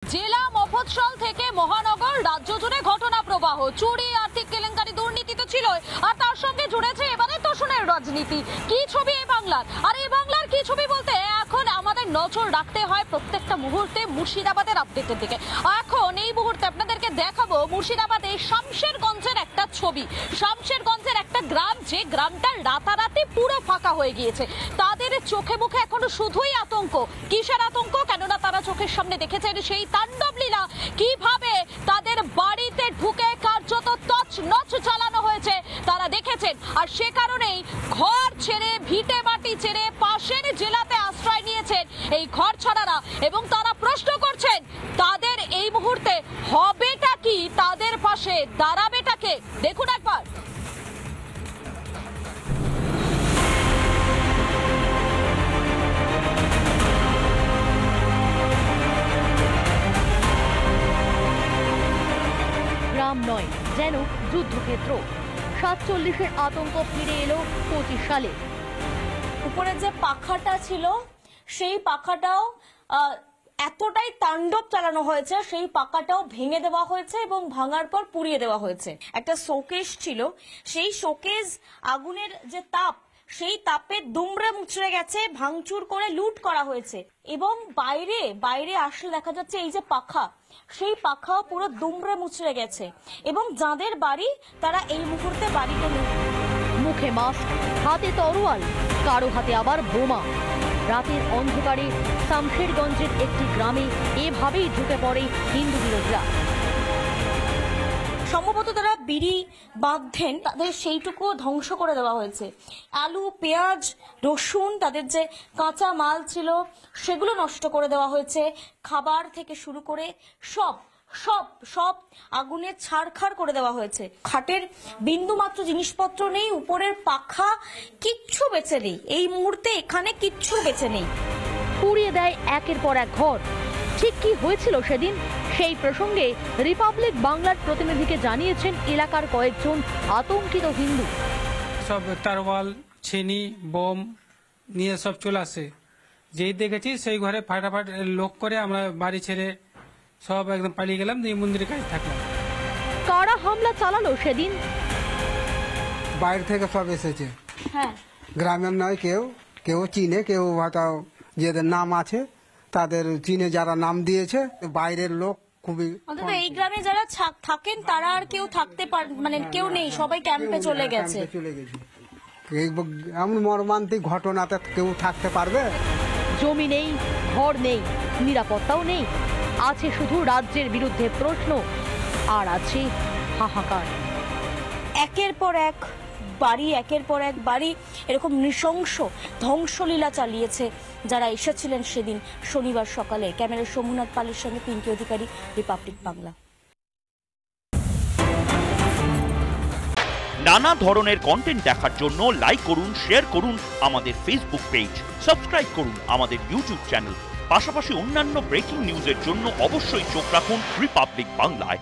জেলা মফস্বল থেকে মহানগর রাজ্য জুড়ে ঘটনা প্রবাহ, চুরি, আর্থিক কেলেঙ্কারি, দুর্নীতি তো ছিল, আর তার সঙ্গে জুড়েছে এবারে তোষণের রাজনীতি। কি ছবি এই বাংলার? আর এই বাংলার কি ছবি বলতে এখন আমাদের নজর রাখতে হয় প্রত্যেকটা মুহূর্তে মুর্শিদাবাদের আপডেটের দিকে। এখন এই মুহূর্তে আপনাদেরকে দেখাবো মুর্শিদাবাদের শামশেরগঞ্জের একটা ছবি। শামশেরগঞ্জের একটা গ্রাম, যে গ্রামটা রাতারাতি পুরো ফাঁকা হয়ে গিয়েছে। তাদের চোখে মুখে এখনো শুধুই আতঙ্ক। কিসের আতঙ্ক? কেননা তারা চোখের সামনে দেখেছেন সেই তাণ্ডব লীলা, কিভাবে তাদের বাড়িতে ঢুকে কার্যত তছনছ চালানো হয়েছে তারা দেখেছেন। আর সে কারণেই ঘর ছেড়ে, ভিটে মাটি ছেড়ে পাশের জেলাতে আশ্রয় নিয়েছেন এই ঘর ছাড়ারা, এবং তারা প্রশ্ন করছেন তাদের এই মুহূর্তে হবেটা কি, তাদের পাশে দাঁড়াবেটা কে। দেখুন একবার। গ্রাম নয়, যেন যুদ্ধক্ষেত্র। 47-এর আতঙ্ক ফিরে এলো 25 সালে। উপরে যে পাখাটা ছিল সেই পাখাটাও এতটাই তাণ্ডব চালানো হয়েছে, সেই পাখাটাও ভেঙে দেওয়া হয়েছে এবং ভাঙার পর পুড়িয়ে দেওয়া হয়েছে। একটা শোকেস ছিল, সেই শোকেস আগুনের যে তাপ, সেই তাপে দুমড়ে মুচড়ে গেছে, ভাঙচুর করে লুট করা হয়েছে। এবং বাইরে আসলে দেখা যাচ্ছে এই যে পাখা, সেই পাখাও পুরো দুমড়ে মুচড়ে গেছে। এবং যাদের বাড়ি, তারা এই মুহূর্তে বাড়িতে নেই। মুখে মাস্ক, হাতে তরোয়াল, কারো হাতে আবার বোমা। রাতের অন্ধকারে শামশেরগঞ্জের একটি গ্রামে এভাবেই ঢুকে পড়ে হিন্দু বিরোধীরা। সম্ভবত তারা বিড়ি বাঁধতেন, তাদের সেইটুকু ধ্বংস করে দেওয়া হয়েছে। আলু, পেঁয়াজ, রসুন, তাদের যে কাঁচা মাল ছিল সেগুলো নষ্ট করে দেওয়া হয়েছে। খাবার থেকে শুরু করে সব আগুনে ছাড়খাড় করে দেওয়া হয়েছে। খাটের বিন্দুমাত্র জিনিসপত্র নেই, উপরের পাখা, কিচ্ছু বেঁচে নেই। এই মুহূর্তে এখানে কিচ্ছু বেঁচে নেই। পুড়িয়ে দেয় একের পর এক ঘর। ঠিক কি হয়েছিল সেদিন, সেই প্রসঙ্গে রিপাবলিক বাংলার প্রতিনিধিকে জানিয়েছেন এলাকার কয়েকজন আতঙ্কিত হিন্দু। সব তারওয়াল, ছিনি, বোম নিয়ে সব চলে আসে। যেই দেখেছি সেই ঘরে ফাটাফাট লোক করে আমরা বাড়ি ছেড়ে সব একদম পালিয়ে গেলাম, এই মন্দিরের কাছে থাকলাম। কারা হামলা চালালো সেদিন? বাইরে থেকে সব এসেছে। হ্যাঁ, গ্রামের নয়, কেউ চিনে, কেউ হয়তো যাদের নাম আছে তাদের চিনে, যারা নাম দিয়েছে বাইরের লোক খুবই। অন্তত এই গ্রামে যারা থাকেন তারা আর কেউ থাকতে মানে কেউ নেই, সবাই ক্যাম্পে চলে গেছে। এমন মর্মান্তিক ঘটনাতে কেউ থাকতে পারবে? জমি নেই, ঘর নেই, নিরাপত্তাও নেই। আছে শুধু রাজ্যের বিরুদ্ধে প্রশ্ন, আর আছে হাহাকার। একের পর এক বাড়ি এরকম নৃশংস ধ্বংসলীলা চালিয়েছে যারা এসেছিলেন সেদিন শনিবার সকালে। ক্যামেরার সোমনাথ পালের সঙ্গে পিঙ্কি অধিকারী, রিপাবলিক বাংলা। নানা ধরনের কন্টেন্ট দেখার জন্য লাইক করুন, শেয়ার করুন আমাদের ফেসবুক পেজ, সাবস্ক্রাইব করুন আমাদের ইউটিউব চ্যানেল। পাশাপাশি অন্যান্য ব্রেকিং নিউজের জন্য অবশ্যই চোখ রাখুন রিপাবলিক বাংলায়।